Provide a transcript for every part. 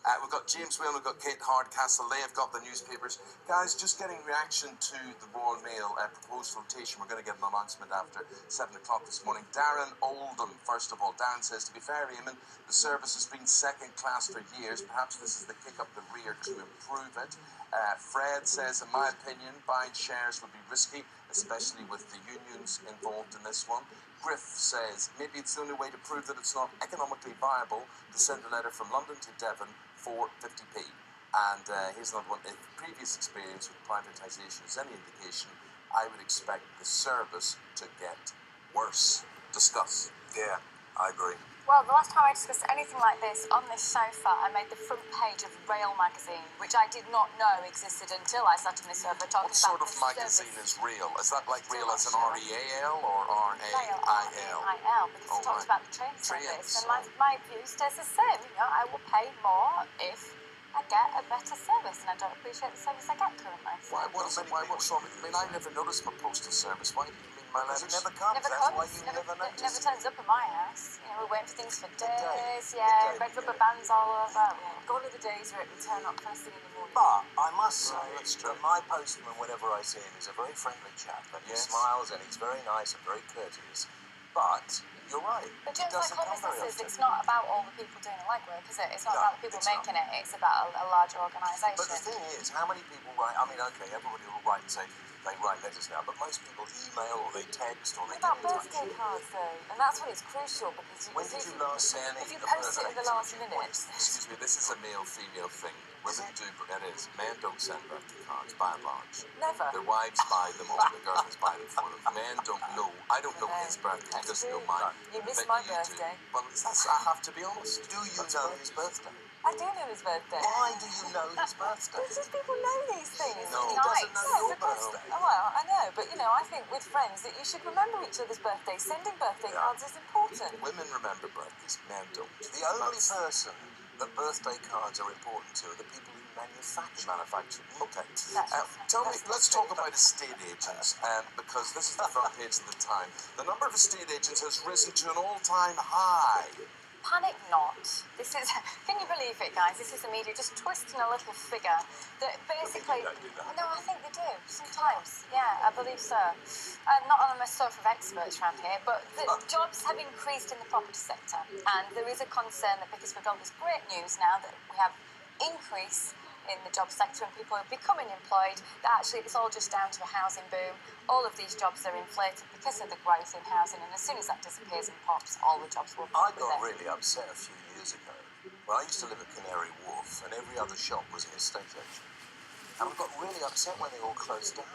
We've got James Whale, we've got Kate Hardcastle, they have got the newspapers. Guys, just getting reaction to the Royal Mail proposed rotation. We're going to get an announcement after 7 o'clock this morning. Darren Oldham, first of all. Darren says, to be fair, Eamon, the service has been second class for years. Perhaps this is the kick up the rear to improve it. Fred says, in my opinion, buying shares would be risky, especially with the unions involved in this one. Griff says, maybe it's the only way to prove that it's not economically viable to send a letter from London to Devon for 50p. And here's another one. If previous experience with privatisation is any indication, I would expect the service to get worse. Discuss. Yeah, I agree. Well, the last time I discussed anything like this on this sofa, I made the front page of Rail magazine, which I did not know existed until I sat on this sofa talking about What sort of magazine is Rail? Is that like Rail as an R-E-A-L or R-A-I-L? R-A-I-L, because it talks about the train service. And my view stays the same. You know, I will pay more if I get a better service, and I don't appreciate the service I get currently. So. What's wrong? I mean, I never noticed my postal service. Why do you mean my letters? It never comes. That's why you never notice. It never turns up at my house. You know, we're waiting for things for days. Yeah, red rubber bands all over. Gone are the days where it would turn up first thing in the morning. But I must say that my postman, whenever I see him, is a very friendly chap, and he smiles and he's very nice and very courteous. But you're right. But just like all businesses, it's not about all the people doing the legwork, is it? It's not about the people making it. It's about a larger organisation. But the thing is, how many people write? I mean, okay, everybody will write and say they write letters now, but most people email or they text or they. What about birthday cards though? And that's when it's crucial because when did you last send? If you post it at the last minute. Excuse me, this is a male-female thing. Women do, it is. Men don't send birthday cards by and large. Never. Their wives buy them or the girls buy them for them. Men don't know. I don't know his birthday. He doesn't know mine. You missed my birthday. Well, I have to be honest. Do you know his birthday? I do know his birthday. Why do you know his birthday? Because people know these things. No, he doesn't know your birthday. Oh, well, I know, but you know, I think with friends that you should remember each other's birthdays. Sending birthday cards is important. Women remember birthdays, men don't. The only person that birthday cards are important to are the people who manufacture. Okay. Tell me, let's talk about estate agents, because this is the front page of the Time. The number of estate agents has risen to an all-time high. Panic not. This is, can you believe it, guys? This is the media just twisting a little figure that basically. No, I think they do sometimes. Yeah, I believe so. Not on a sort of experts around here, but the jobs have increased in the property sector, and there is a concern that because we've got this great news now that we have increase in the job sector and people are becoming employed, that actually it's all just down to a housing boom. All of these jobs are inflated because of the growth in housing, and as soon as that disappears and pops, all the jobs will pop. I got really upset a few years ago when I used to live at Canary Wharf and every other shop was an estate agent. And I got really upset when they all closed down.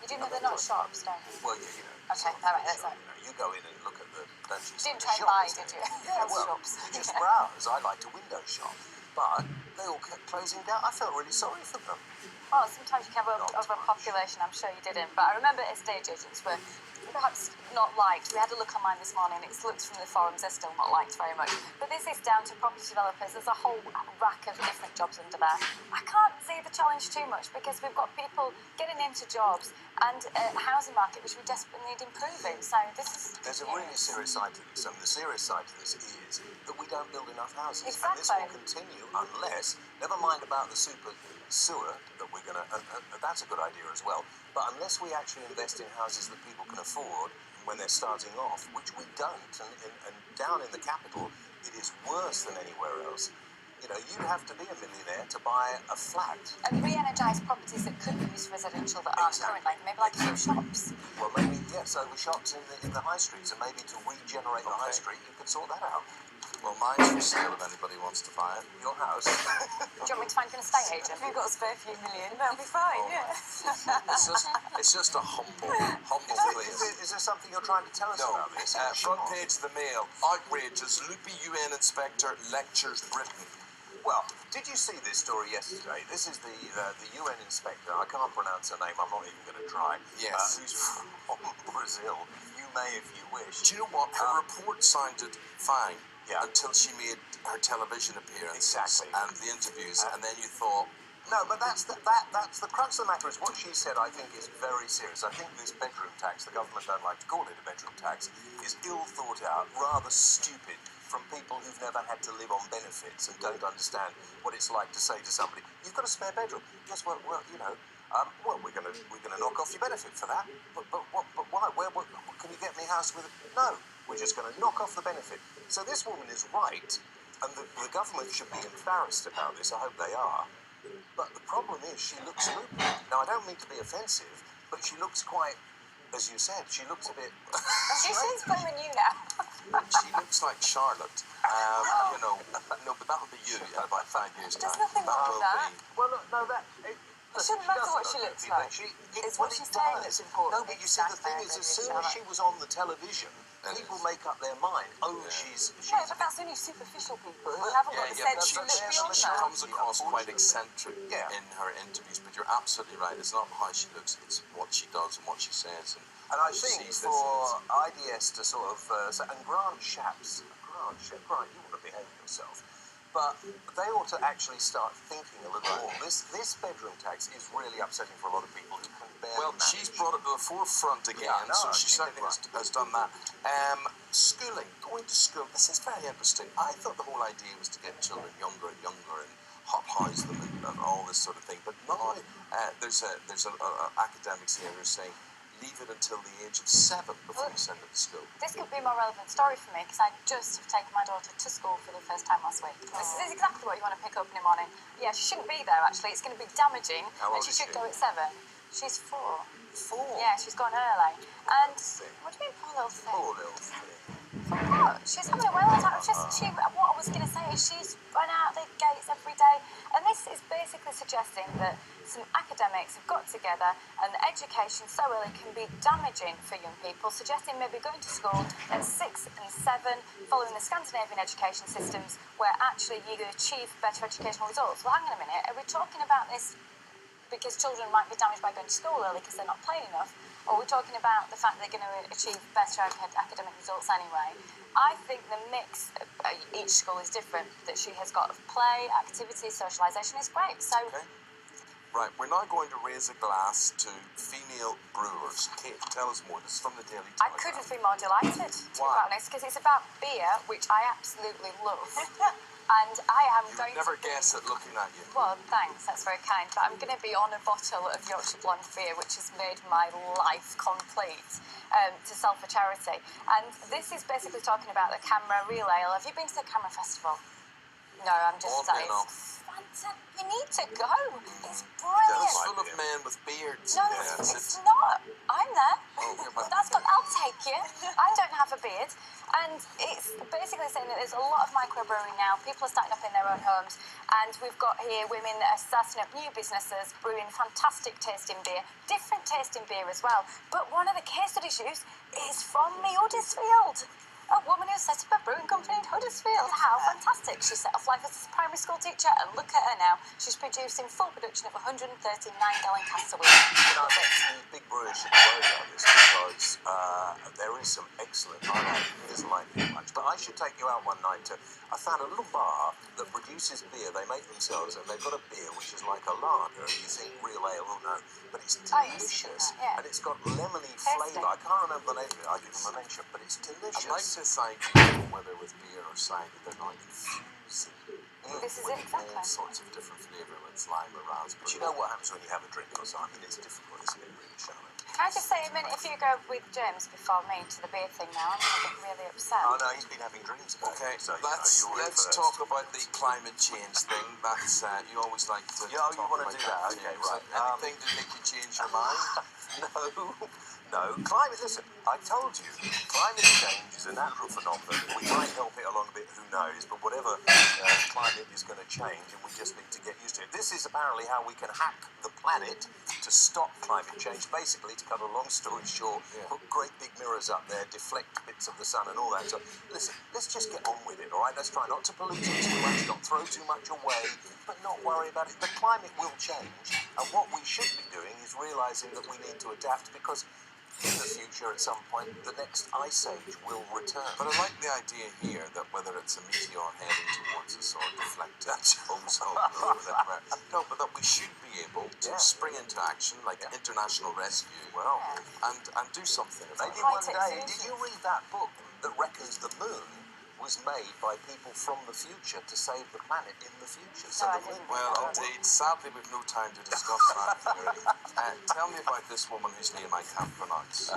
You do know they're not shops, don't you? Well, yeah, you know. Okay, all right, that's right. You go in and look at the, don't you? You didn't try and buy, did you? Yeah, well, you just browse. I like to window shop. But they all kept closing down. I felt really sorry for them. Well, sometimes you can have overpopulation. I'm sure you didn't. But I remember estate agents were perhaps not liked. We had a look online this morning. It looks from the forums, they're still not liked very much. But this is down to property developers. There's a whole rack of different jobs under there. I can't see the challenge too much because we've got people getting into jobs and a housing market which we desperately need improving. So this is... There's a really serious side to this. And the serious side to this is that we don't build enough houses. Exactly. And this will continue unless, never mind about the super sewer that we're going to... that's a good idea as well. But unless we actually invest in houses that people can afford when they're starting off, which we don't, and down in the capital, it is worse than anywhere else. You know, you have to be a millionaire to buy a flat. And re-energise properties that could be used for residential that aren't currently, maybe like new shops. Well, maybe, yes, over shops in the high streets, and maybe to regenerate the high street, you could sort that out. Well, mine's for sale if anybody wants to buy it. Your house. Do you want me to find an estate agent? If you've got a spare few million, that'll be fine, It's just a humble place. Is there something you're trying to tell us about this? Front page of the Mail. Outrageous. Loopy UN inspector lectures Britain. Well, did you see this story yesterday? This is the UN inspector. I can't pronounce her name. I'm not even going to try. Yes. Who's from Brazil. You may if you wish. Do you know what? Her report sounded fine. Yeah. Until she made her television appearance. Exactly. And the interviews, and then you thought... No, but that's the crux of the matter is what she said, I think, is very serious. I think this bedroom tax, the government don't like to call it a bedroom tax, is ill thought out, rather stupid. from people who've never had to live on benefits and don't understand what it's like to say to somebody, "You've got a spare bedroom." Yes, well, you know, well, we're gonna knock off your benefit for that. But why? Where? Can you get me a house with it? No, we're just going to knock off the benefit. So this woman is right, and the government should be embarrassed about this. I hope they are. But the problem is, she looks loopy. Now, I don't mean to be offensive, but she looks quite, as you said, she looks a bit. She seems blaming you now. She looks like Charlotte. You know, no, but that'll be you in about 5 years' time. There's nothing wrong with that. Well, no, that. It shouldn't matter what she looks like. It's what she's saying that's important. No, but you see, the thing is, as soon as she was on the television, people make up their mind. Oh, she's yeah, but that's only superficial people who haven't got the sense to look beyond she that. comes across quite eccentric in her interviews, but you're absolutely right. It's not how she looks; it's what she does and what she says. And I think for IDS to sort of and Grant Shapps, Grant, you want to behave yourself. But they ought to actually start thinking a little more. This bedroom tax is really upsetting for a lot of people who can barely Well, manage. she's brought it to the forefront again, so she certainly has done that. Schooling, going to school, this is very interesting. I thought the whole idea was to get children younger and younger and hot-house them and all this sort of thing. But now there's academics here who are saying, leave it until the age of 7 before you send them to school. This could be a more relevant story for me because I just have taken my daughter to school for the first time last week. This is exactly what you want to pick up in the morning. Yeah, she shouldn't be there actually. It's going to be damaging. How old and she is should she? go at 7. She's 4. 4? Yeah, she's gone early. And what do you mean, poor little thing? Poor little thing. What? She's having a well time. What I was going to say is she's run out the gates every day. And this is basically suggesting that some academics have got together and that education so early can be damaging for young people, suggesting maybe going to school at 6 and 7, following the Scandinavian education systems where actually you achieve better educational results. Well, hang on a minute. Are we talking about this because children might be damaged by going to school early because they're not playing enough? Or are we talking about the fact they're going to achieve better academic results anyway? I think the mix of each school is different. That she has got of play, activity, socialisation is great. So, Right, we're now going to raise a glass to female brewers. Kate, tell us more. This is from the Daily I Telegraph. couldn't be more delighted, to be Why? quite honest, because it's about beer, which I absolutely love. And I am You going would never to guess it looking at you. Well, thanks, that's very kind. But I'm going to be on a bottle of Yorkshire Blonde beer, which has made my life complete, to sell for charity. And this is basically talking about the Camera Real Ale. Have you been to the Camera Festival? No, I'm just saying. Fantastic. You need to go. It's brilliant. It's full of men with beards. No, it's not. I'm there. Oh, I'll take you. I don't have a beard. And it's basically saying that there's a lot of microbrewing now. People are starting up in their own homes. And we've got here women that are starting up new businesses, brewing fantastic tasting beer, different tasting beer as well. But one of the case studies used is from me Huddersfield. A woman who set up a brewing company in Huddersfield. How fantastic. She set off life as a primary school teacher, and look at her now. She's producing full production of 139-gallon casks a week. You know, these big brewers should be worried about this because there is some excellent. He doesn't like it much, but I should take you out one night to. I found a little bar that produces beer. They make themselves, and they've got a beer which is like a lager. You think real ale? Oh no, but it's delicious, and it's got lemony flavour. I can't remember the name of it. I'll give them a mention, but it's delicious. I like this idea, whether with beer or cider, they're not infusing. This is it, exactly. All sorts of different flavour, like lime or raspberry. But you know what happens when you have a drink or something? It's difficult, isn't it, really, Charlotte? Can I just say a minute, if you go with James before me to the beer thing now, I'm going to get really upset. Oh no, he's been having dreams about Okay, it. So, let's talk about the climate change thing. That's you always like to. Yeah, you want to do that? thing. Okay, Is right. there anything to make you change your mind? No. Climate. Listen, I told you, climate change is a natural phenomenon. We might help it along a bit, who knows? But whatever, climate is going to change, and we just need to get used to it. This is apparently how we can hack the planet to stop climate change. Basically, to cut a long story short, put great big mirrors up there, deflect bits of the sun and all that. So, listen, let's just get on with it, all right? Let's try not to pollute it too much, not throw too much away, but not worry about it. The climate will change, and what we should be doing is realising that we need to adapt because in the future, at some point, the next ice age will return. But I like the idea here that whether it's a meteor heading towards us or deflected ozone or whatever, no, but that we should be able to spring into action like international rescue, and do something about Maybe it. one day. Did you read that book that reckons the moon was made by people from the future to save the planet in the future. So No, I the didn't. link- Well, indeed. Sadly, we've no time to discuss that theory. Tell me about this woman whose name I can't pronounce.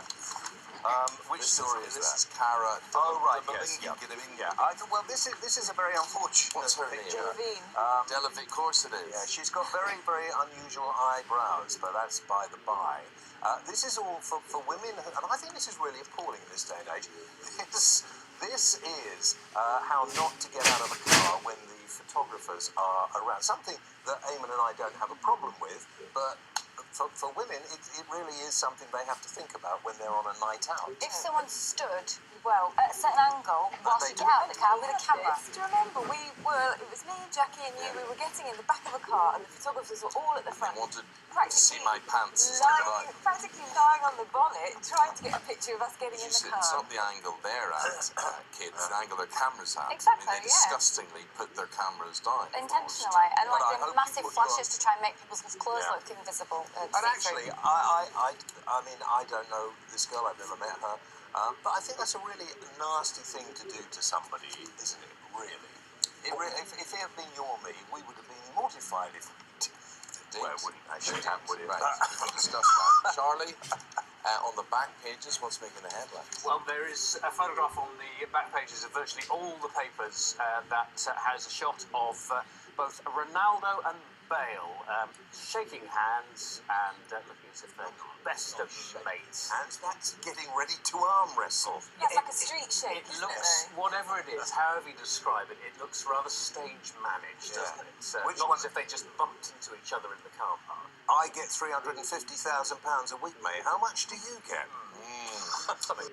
which This story is This that? is Cara. Oh, right, yes. Yeah. Well, this is a very unfortunate What's her name? picture. Genevieve. Delavic, of course it is. Yeah, she's got very, very unusual eyebrows, but that's by the by. This is all for women, and I think this is really appalling in this day and age. This is how not to get out of a car when the photographers are around. Something that Eamon and I don't have a problem with, but for women, it really is something they have to think about when they're on a night out. If someone stood, well, at a certain angle whilst they you do. get out of the car with a camera. Do you remember? It was me, Jackie, and you. We were getting in the back of a car, and the photographers were all at the I front, wanted to see my pants. practically lying on the bonnet, trying to get a picture of us getting in the It's car. not the angle they're at, kids, the angle their cameras at. Exactly, I mean, they yeah. disgustingly put their cameras down. Intentionally, and But I like the hope massive you put flashes to try and make people's clothes Yeah. look invisible. And see-through. actually, I mean, I don't know this girl. I've never met her, but I think that's a really nasty thing to do to somebody, isn't it? Really, if it had been you or me, we would have been mortified if. Well, it wouldn't actually happen, would it? Right, we can discuss that. Charlie, on the back pages, what's making the headlines? Well, there is a photograph on the back pages of virtually all the papers that has a shot of both Ronaldo and Bale shaking hands and looking as if they're best of mates. And that's getting ready to arm wrestle. That's like a street shake, It isn't looks, it? whatever it is, however you describe it, it looks rather stage managed, Yeah. doesn't it? Which Not one- as if they just bumped into each other in the car park. I get £350,000 a week, mate. How much do you get? Something.